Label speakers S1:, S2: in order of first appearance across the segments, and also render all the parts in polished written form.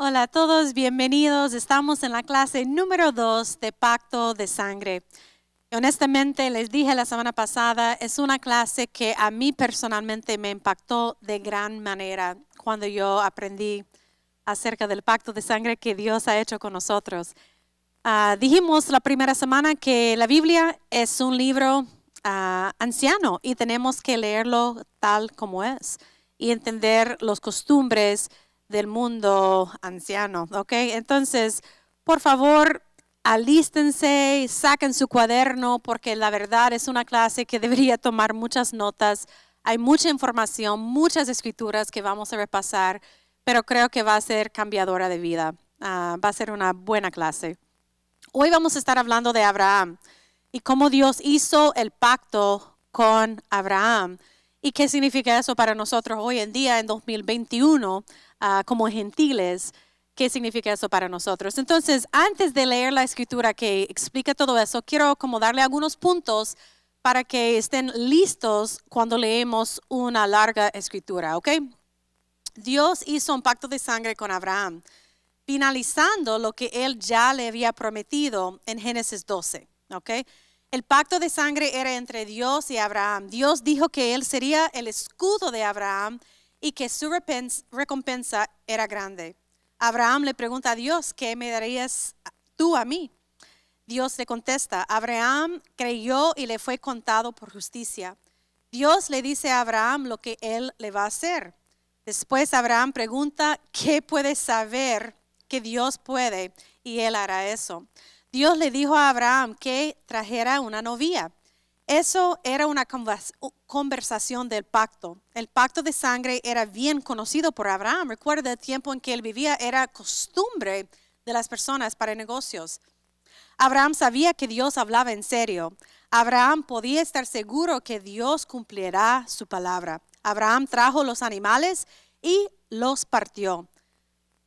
S1: Hola a todos, bienvenidos. Estamos en la clase número 2 de Pacto de Sangre. Honestamente, les dije la semana pasada, es una clase que a mí personalmente me impactó de gran manera cuando yo aprendí acerca del pacto de sangre que Dios ha hecho con nosotros. Dijimos la primera semana que la Biblia es un libro anciano y tenemos que leerlo tal como es y entender las costumbres del mundo anciano, ¿ok? Entonces, por favor, alístense, saquen su cuaderno porque la verdad es una clase que debería tomar muchas notas. Hay mucha información, muchas escrituras que vamos a repasar, pero creo que va a ser cambiadora de vida. Va a ser una buena clase. Hoy vamos a estar hablando de Abraham y cómo Dios hizo el pacto con Abraham. ¿Y qué significa eso para nosotros hoy en día, en 2021, como gentiles? ¿Qué significa eso para nosotros? Entonces, antes de leer la escritura que explica todo eso, quiero como darle algunos puntos para que estén listos cuando leemos una larga escritura, ¿ok? Dios hizo un pacto de sangre con Abraham, finalizando lo que él ya le había prometido en Génesis 12, ¿ok? El pacto de sangre era entre Dios y Abraham. Dios dijo que él sería el escudo de Abraham y que su recompensa era grande. Abraham le pregunta a Dios, ¿qué me darías tú a mí? Dios le contesta, Abraham creyó y le fue contado por justicia. Dios le dice a Abraham lo que él le va a hacer. Después Abraham pregunta, ¿qué puede saber que Dios puede? Y él hará eso. Dios le dijo a Abraham que trajera una novia. Eso era una conversación del pacto. El pacto de sangre era bien conocido por Abraham. Recuerda, el tiempo en que él vivía era costumbre de las personas para negocios. Abraham sabía que Dios hablaba en serio. Abraham podía estar seguro que Dios cumplirá su palabra. Abraham trajo los animales y los partió.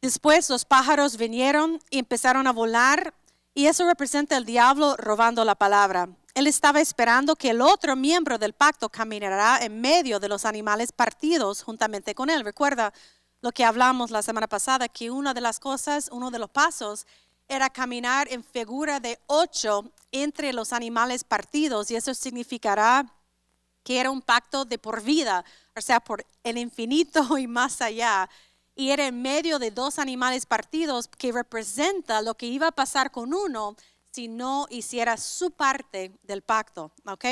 S1: Después los pájaros vinieron y empezaron a volar, y eso representa el diablo robando la palabra. Él estaba esperando que el otro miembro del pacto caminara en medio de los animales partidos juntamente con él. Recuerda lo que hablamos la semana pasada, que una de las cosas, uno de los pasos, era caminar en figura de 8 entre los animales partidos, y eso significará que era un pacto de por vida, o sea, por el infinito y más allá. Y era en medio de 2 animales partidos que representa lo que iba a pasar con uno si no hiciera su parte del pacto, ¿ok?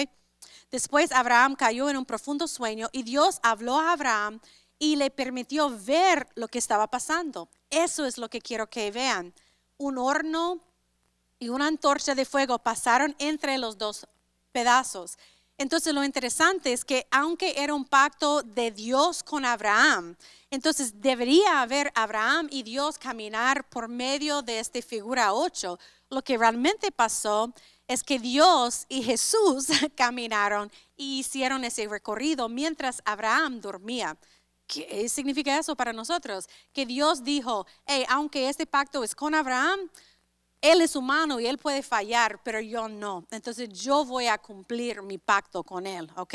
S1: Después Abraham cayó en un profundo sueño y Dios habló a Abraham y le permitió ver lo que estaba pasando. Eso es lo que quiero que vean. Un horno y una antorcha de fuego pasaron entre los 2 pedazos. Entonces lo interesante es que aunque era un pacto de Dios con Abraham, entonces debería haber Abraham y Dios caminar por medio de esta figura 8. Lo que realmente pasó es que Dios y Jesús caminaron y hicieron ese recorrido mientras Abraham dormía. ¿Qué significa eso para nosotros? Que Dios dijo, hey, aunque este pacto es con Abraham, él es humano y él puede fallar, pero yo no. Entonces yo voy a cumplir mi pacto con él, ¿ok?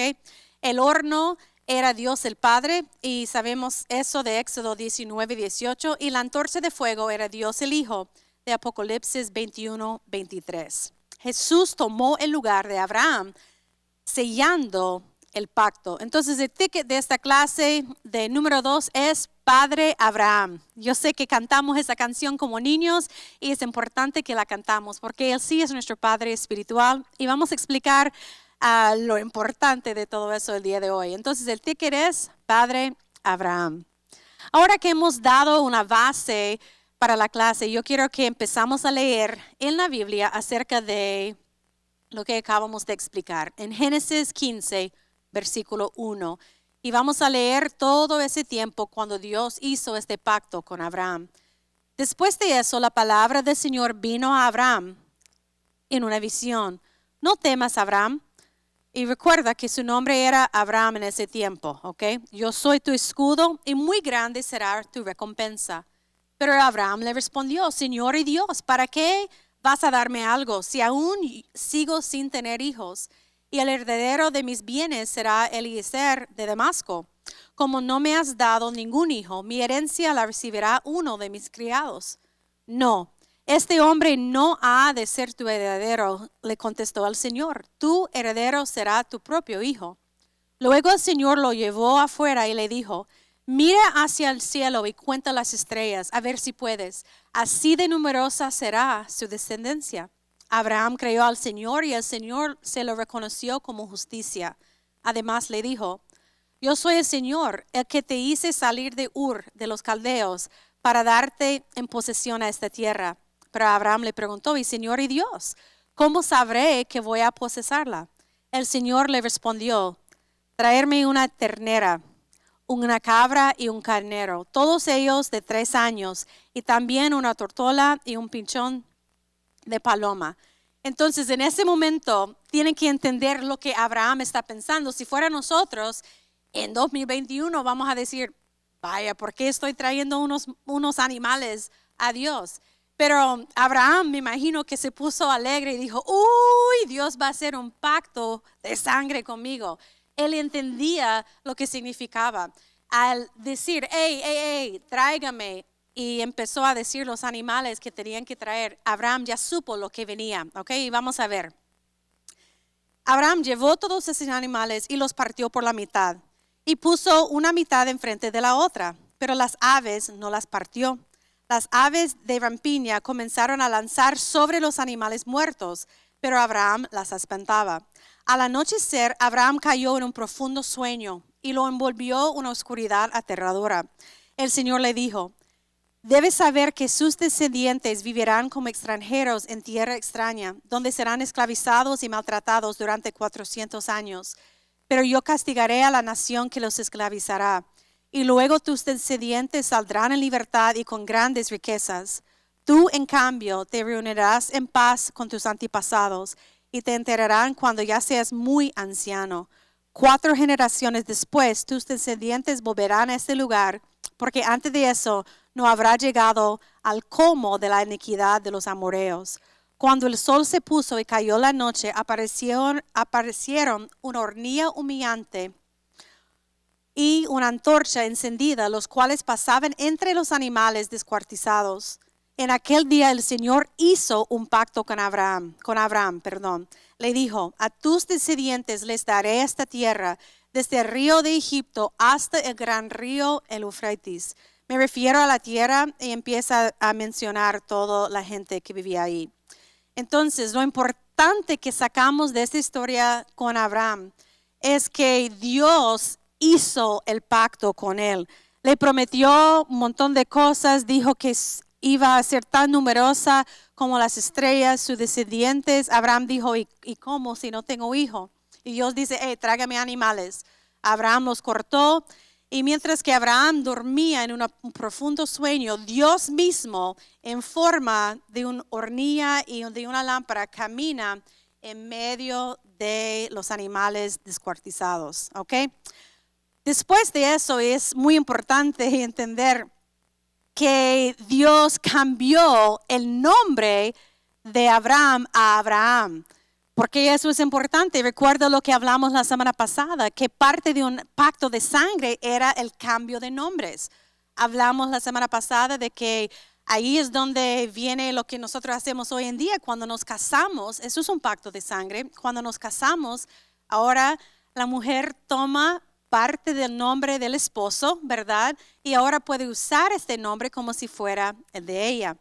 S1: El horno era Dios el Padre y sabemos eso de Éxodo 19:18, y la antorcha de fuego era Dios el Hijo de Apocalipsis 21:23. Jesús tomó el lugar de Abraham sellando el pacto. Entonces el ticket de esta clase de número 2 es Padre Abraham. Yo sé que cantamos esa canción como niños y es importante que la cantamos porque Él sí es nuestro Padre espiritual, y vamos a explicar lo importante de todo eso el día de hoy. Entonces el ticket es Padre Abraham. Ahora que hemos dado una base para la clase, yo quiero que empezamos a leer en la Biblia acerca de lo que acabamos de explicar. En Génesis 15, versículo 1. Y vamos a leer todo ese tiempo cuando Dios hizo este pacto con Abraham. Después de eso, la palabra del Señor vino a Abraham en una visión. No temas, Abraham. Y recuerda que su nombre era Abraham en ese tiempo, ¿ok? Yo soy tu escudo y muy grande será tu recompensa. Pero Abraham le respondió, Señor y Dios, ¿para qué vas a darme algo si aún sigo sin tener hijos? Y el heredero de mis bienes será Eliezer de Damasco. como no me has dado ningún hijo, mi herencia la recibirá uno de mis criados. No, este hombre no ha de ser tu heredero, le contestó el Señor. Tu heredero será tu propio hijo. Luego el Señor lo llevó afuera y le dijo, mira hacia el cielo y cuenta las estrellas, a ver si puedes. Así de numerosa será su descendencia. Abraham creyó al Señor y el Señor se lo reconoció como justicia. Además le dijo, yo soy el Señor, el que te hice salir de Ur, de los caldeos, para darte en posesión a esta tierra. Pero Abraham le preguntó, ¿y Señor y Dios? ¿Cómo sabré que voy a posesarla? El Señor le respondió, traerme una ternera, una cabra y un carnero, todos ellos de 3 años, y también una tortola y un pinchón de paloma. Entonces, en ese momento, tienen que entender lo que Abraham está pensando. Si fuera nosotros, en 2021 vamos a decir, vaya, ¿por qué estoy trayendo unos animales a Dios? Pero Abraham, me imagino que se puso alegre y dijo, uy, Dios va a hacer un pacto de sangre conmigo. Él entendía lo que significaba. Al decir, hey, tráigame, y empezó a decir los animales que tenían que traer, Abraham ya supo lo que venía, ¿ok? Y vamos a ver. Abraham llevó todos esos animales y los partió por la mitad y puso una mitad enfrente de la otra, pero las aves no las partió. Las aves de rampiña comenzaron a lanzar sobre los animales muertos, pero Abraham las espantaba. Al anochecer, Abraham cayó en un profundo sueño y lo envolvió una oscuridad aterradora. El Señor le dijo, debes saber que sus descendientes vivirán como extranjeros en tierra extraña, donde serán esclavizados y maltratados durante 400 años. Pero yo castigaré a la nación que los esclavizará, y luego tus descendientes saldrán en libertad y con grandes riquezas. Tú, en cambio, te reunirás en paz con tus antepasados, y te enterrarán cuando ya seas muy anciano. 4 generaciones después, tus descendientes volverán a este lugar, porque antes de eso no habrá llegado al colmo de la iniquidad de los amorreos. Cuando el sol se puso y cayó la noche, aparecieron una hornilla humeante y una antorcha encendida, los cuales pasaban entre los animales descuartizados. En aquel día el Señor hizo un pacto con Abraham. Le dijo, a tus descendientes les daré esta tierra, desde el río de Egipto hasta el gran río el Eufrates. Me refiero a la tierra y empieza a mencionar toda la gente que vivía ahí. Entonces, lo importante que sacamos de esta historia con Abraham es que Dios hizo el pacto con él. Le prometió un montón de cosas, dijo que iba a ser tan numerosa como las estrellas, sus descendientes. Abraham dijo, ¿y cómo si no tengo hijo? Y Dios dice, tráigame animales. Abraham los cortó. Y mientras que Abraham dormía en un profundo sueño, Dios mismo, en forma de una hornilla y de una lámpara, camina en medio de los animales descuartizados. ¿Ok? Después de eso es muy importante entender que Dios cambió el nombre de Abraham a Abraham. Porque eso es importante. Recuerda lo que hablamos la semana pasada, que parte de un pacto de sangre era el cambio de nombres. Hablamos la semana pasada de que ahí es donde viene lo que nosotros hacemos hoy en día cuando nos casamos. Eso es un pacto de sangre. Cuando nos casamos, ahora la mujer toma parte del nombre del esposo, ¿verdad? Y ahora puede usar este nombre como si fuera el de ella.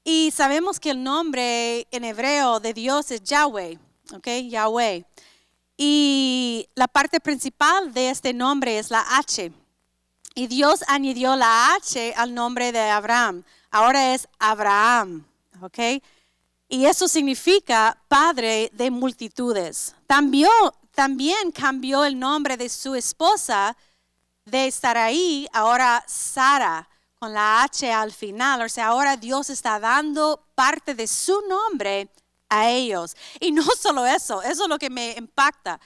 S1: Y sabemos que el nombre en hebreo de Dios es Yahweh, ¿ok? Yahweh. Y la parte principal de este nombre es la H. Y Dios añadió la H al nombre de Abraham. Ahora es Abraham, ¿ok? Y eso significa padre de multitudes. También cambió el nombre de su esposa de Sarai, ahora Sara, con la H al final. O sea, ahora Dios está dando parte de su nombre a ellos. Y no solo eso es lo que me impacta.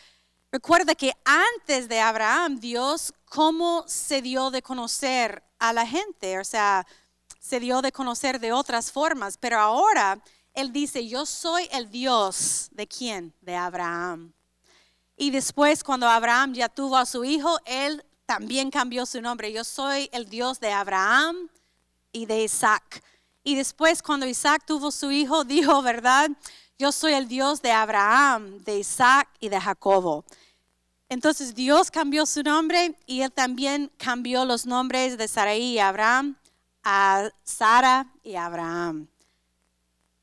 S1: Recuerda que antes de Abraham, Dios, ¿cómo se dio de conocer a la gente? O sea, se dio de conocer de otras formas. Pero ahora Él dice, yo soy el Dios ¿de quién? De Abraham. Y después, cuando Abraham ya tuvo a su hijo, Él también cambió su nombre. Yo soy el Dios de Abraham y de Isaac. Y después cuando Isaac tuvo su hijo, dijo, ¿verdad? Yo soy el Dios de Abraham, de Isaac y de Jacobo. Entonces Dios cambió su nombre y Él también cambió los nombres de Sarai y Abraham a Sara y Abraham.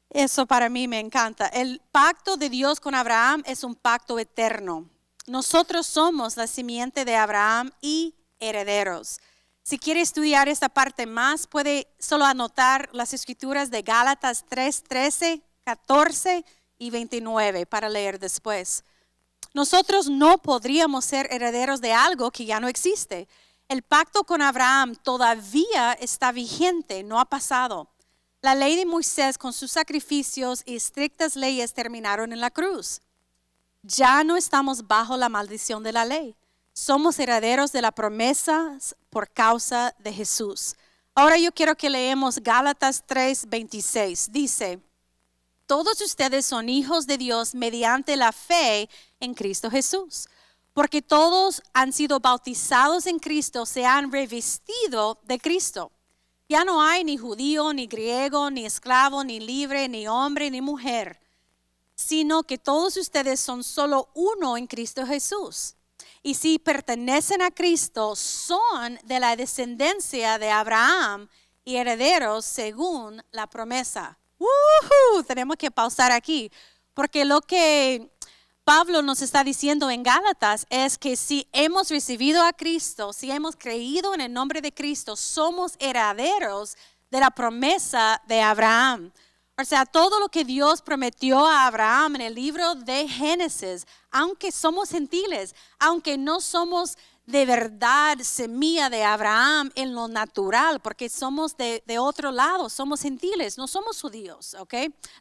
S1: Eso para mí me encanta. El pacto de Dios con Abraham es un pacto eterno. Nosotros somos la simiente de Abraham y herederos. Si quiere estudiar esta parte más, puede solo anotar las escrituras de Gálatas 3:13, 14 y 29 para leer después. Nosotros no podríamos ser herederos de algo que ya no existe. El pacto con Abraham todavía está vigente, no ha pasado. La ley de Moisés con sus sacrificios y estrictas leyes terminaron en la cruz. Ya no estamos bajo la maldición de la ley. Somos herederos de la promesa por causa de Jesús. Ahora yo quiero que leemos Gálatas 3:26. Dice, todos ustedes son hijos de Dios mediante la fe en Cristo Jesús. Porque todos han sido bautizados en Cristo, se han revestido de Cristo. Ya no hay ni judío, ni griego, ni esclavo, ni libre, ni hombre, ni mujer, sino que todos ustedes son solo uno en Cristo Jesús. Y si pertenecen a Cristo, son de la descendencia de Abraham y herederos según la promesa. Tenemos que pausar aquí, porque lo que Pablo nos está diciendo en Gálatas es que si hemos recibido a Cristo, si hemos creído en el nombre de Cristo, somos herederos de la promesa de Abraham. O sea, todo lo que Dios prometió a Abraham en el libro de Génesis, aunque somos gentiles, aunque no somos de verdad semilla de Abraham en lo natural, porque somos de otro lado, somos gentiles, no somos judíos, ¿ok?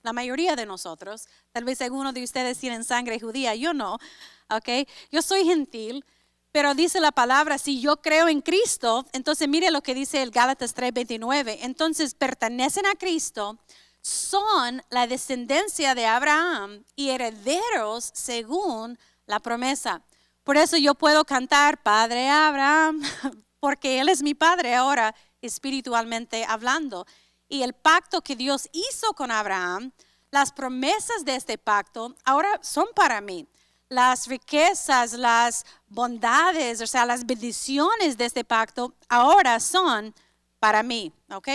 S1: La mayoría de nosotros, tal vez algunos de ustedes tienen sangre judía, yo no, ¿ok? Yo soy gentil, pero dice la palabra, si yo creo en Cristo, entonces mire lo que dice el Gálatas 3:29, entonces pertenecen a Cristo, son la descendencia de Abraham y herederos según la promesa. Por eso yo puedo cantar, Padre Abraham, porque Él es mi Padre ahora, espiritualmente hablando. Y el pacto que Dios hizo con Abraham, las promesas de este pacto, ahora son para mí. Las riquezas, las bondades, o sea, las bendiciones de este pacto, ahora son para mí, ¿ok?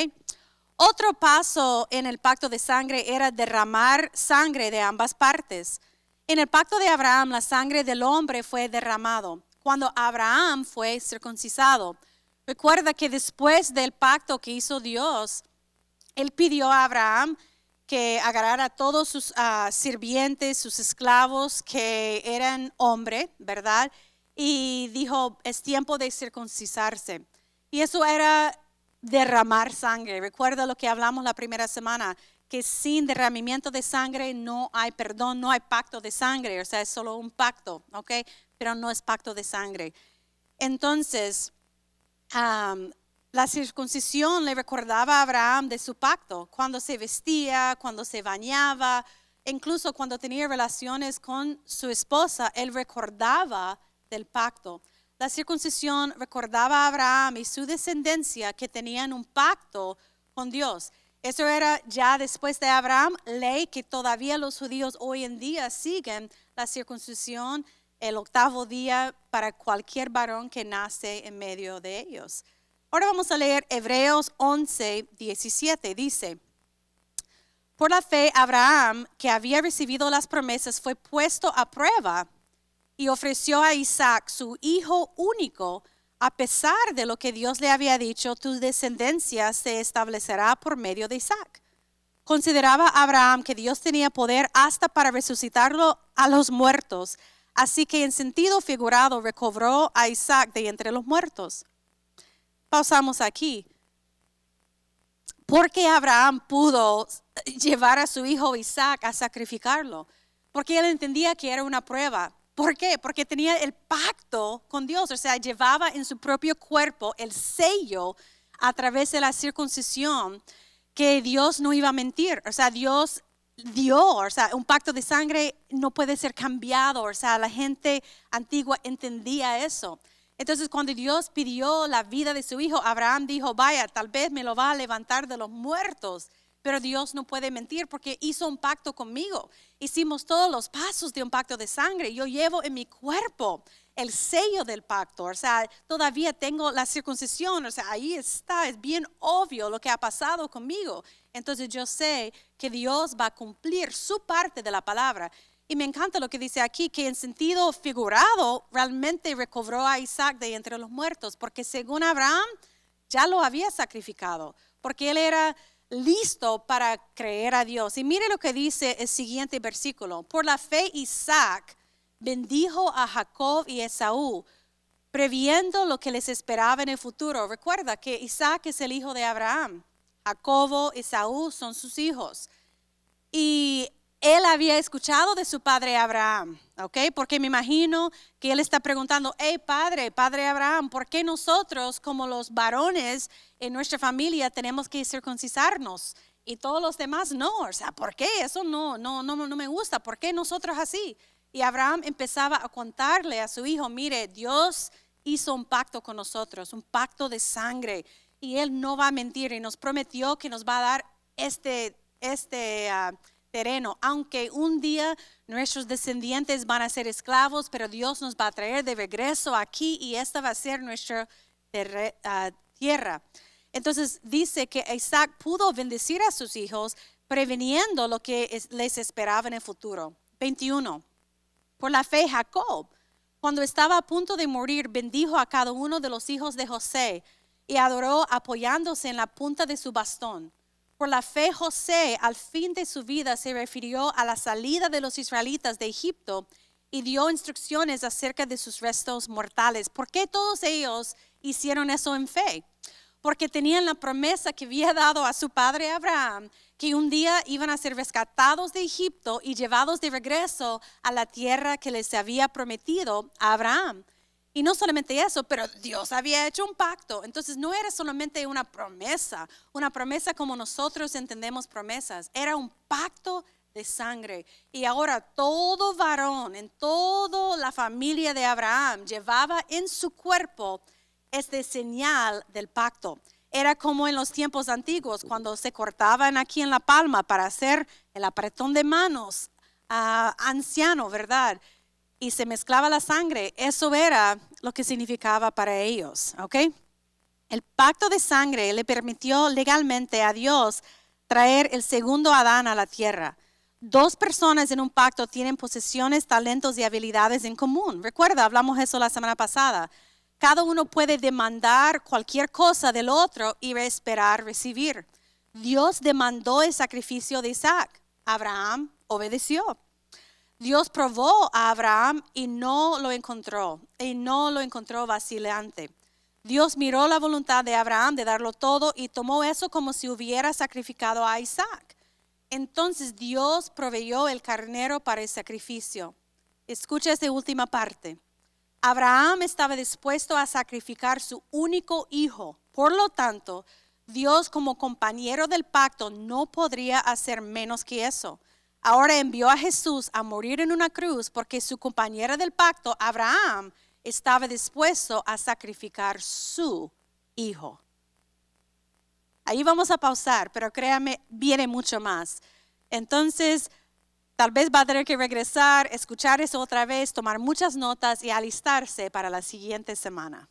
S1: Otro paso en el pacto de sangre era derramar sangre de ambas partes. En el pacto de Abraham, la sangre del hombre fue derramado cuando Abraham fue circuncisado. Recuerda que después del pacto que hizo Dios, Él pidió a Abraham que agarrara a todos sus sirvientes, sus esclavos que eran hombres, ¿verdad? Y dijo, es tiempo de circuncisarse. Y eso era derramar sangre. Recuerda lo que hablamos la primera semana, que sin derramamiento de sangre no hay perdón, no hay pacto de sangre, o sea, es solo un pacto, ¿ok? Pero no es pacto de sangre. Entonces, la circuncisión le recordaba a Abraham de su pacto, cuando se vestía, cuando se bañaba, incluso cuando tenía relaciones con su esposa, él recordaba del pacto. La circuncisión recordaba a Abraham y su descendencia que tenían un pacto con Dios. Eso era ya después de Abraham, ley que todavía los judíos hoy en día siguen, la circuncisión el 8º día para cualquier varón que nace en medio de ellos. Ahora vamos a leer Hebreos 11:17. Dice, por la fe Abraham, que había recibido las promesas, fue puesto a prueba y ofreció a Isaac, su hijo único, a pesar de lo que Dios le había dicho, tu descendencia se establecerá por medio de Isaac. Consideraba Abraham que Dios tenía poder hasta para resucitarlo a los muertos, así que en sentido figurado recobró a Isaac de entre los muertos. Pausamos aquí. ¿Por qué Abraham pudo llevar a su hijo Isaac a sacrificarlo? Porque él entendía que era una prueba. ¿Por qué? Porque tenía el pacto con Dios, o sea, llevaba en su propio cuerpo el sello a través de la circuncisión que Dios no iba a mentir. O sea, Dios dio, o sea, un pacto de sangre no puede ser cambiado. O sea, la gente antigua entendía eso. Entonces, cuando Dios pidió la vida de su hijo, Abraham dijo, vaya, tal vez me lo va a levantar de los muertos. Pero Dios no puede mentir porque hizo un pacto conmigo. Hicimos todos los pasos de un pacto de sangre. Yo llevo en mi cuerpo el sello del pacto. O sea, todavía tengo la circuncisión. O sea, ahí está. Es bien obvio lo que ha pasado conmigo. Entonces yo sé que Dios va a cumplir su parte de la palabra. Y me encanta lo que dice aquí, que en sentido figurado realmente recobró a Isaac de entre los muertos, porque según Abraham ya lo había sacrificado, porque él era listo para creer a Dios. Y mire lo que dice el siguiente versículo. Por la fe Isaac bendijo a Jacob y Esaú, previendo lo que les esperaba en el futuro. Recuerda que Isaac es el hijo de Abraham. Jacobo, Esaú son sus hijos. Y él había escuchado de su padre Abraham, ¿ok? Porque me imagino que él está preguntando, hey padre Abraham, ¿por qué nosotros como los varones en nuestra familia tenemos que circuncisarnos? Y todos los demás no, o sea, ¿por qué? Eso no me gusta, ¿por qué nosotros así? Y Abraham empezaba a contarle a su hijo, mire, Dios hizo un pacto con nosotros, un pacto de sangre, y Él no va a mentir y nos prometió que nos va a dar este terreno, aunque un día nuestros descendientes van a ser esclavos, pero Dios nos va a traer de regreso aquí y esta va a ser nuestra tierra. Entonces dice que Isaac pudo bendecir a sus hijos preveniendo lo que les esperaba en el futuro. 21. Por la fe Jacob, cuando estaba a punto de morir, bendijo a cada uno de los hijos de José y adoró apoyándose en la punta de su bastón. Por la fe José al fin de su vida se refirió a la salida de los israelitas de Egipto y dio instrucciones acerca de sus restos mortales. ¿Por qué todos ellos hicieron eso en fe? Porque tenían la promesa que había dado a su padre Abraham, que un día iban a ser rescatados de Egipto y llevados de regreso a la tierra que les había prometido a Abraham. Y no solamente eso, pero Dios había hecho un pacto. Entonces no era solamente una promesa como nosotros entendemos promesas. Era un pacto de sangre. Y ahora todo varón en toda la familia de Abraham llevaba en su cuerpo este señal del pacto. Era como en los tiempos antiguos, cuando se cortaban aquí en la palma para hacer el apretón de manos anciano, ¿verdad? Y se mezclaba la sangre. Eso era lo que significaba para ellos, ¿ok? El pacto de sangre le permitió legalmente a Dios traer el segundo Adán a la tierra. Dos personas en un pacto tienen posesiones, talentos y habilidades en común. Recuerda, hablamos eso la semana pasada. Cada uno puede demandar cualquier cosa del otro y esperar recibir. Dios demandó el sacrificio de Isaac. Abraham obedeció. Dios probó a Abraham y no lo encontró vacilante. Dios miró la voluntad de Abraham de darlo todo y tomó eso como si hubiera sacrificado a Isaac. Entonces Dios proveyó el carnero para el sacrificio. Escucha esta última parte. Abraham estaba dispuesto a sacrificar su único hijo. Por lo tanto, Dios como compañero del pacto no podría hacer menos que eso. Ahora envió a Jesús a morir en una cruz porque su compañero del pacto, Abraham, estaba dispuesto a sacrificar su hijo. Ahí vamos a pausar, pero créame, viene mucho más. Entonces, tal vez va a tener que regresar, escuchar eso otra vez, tomar muchas notas y alistarse para la siguiente semana.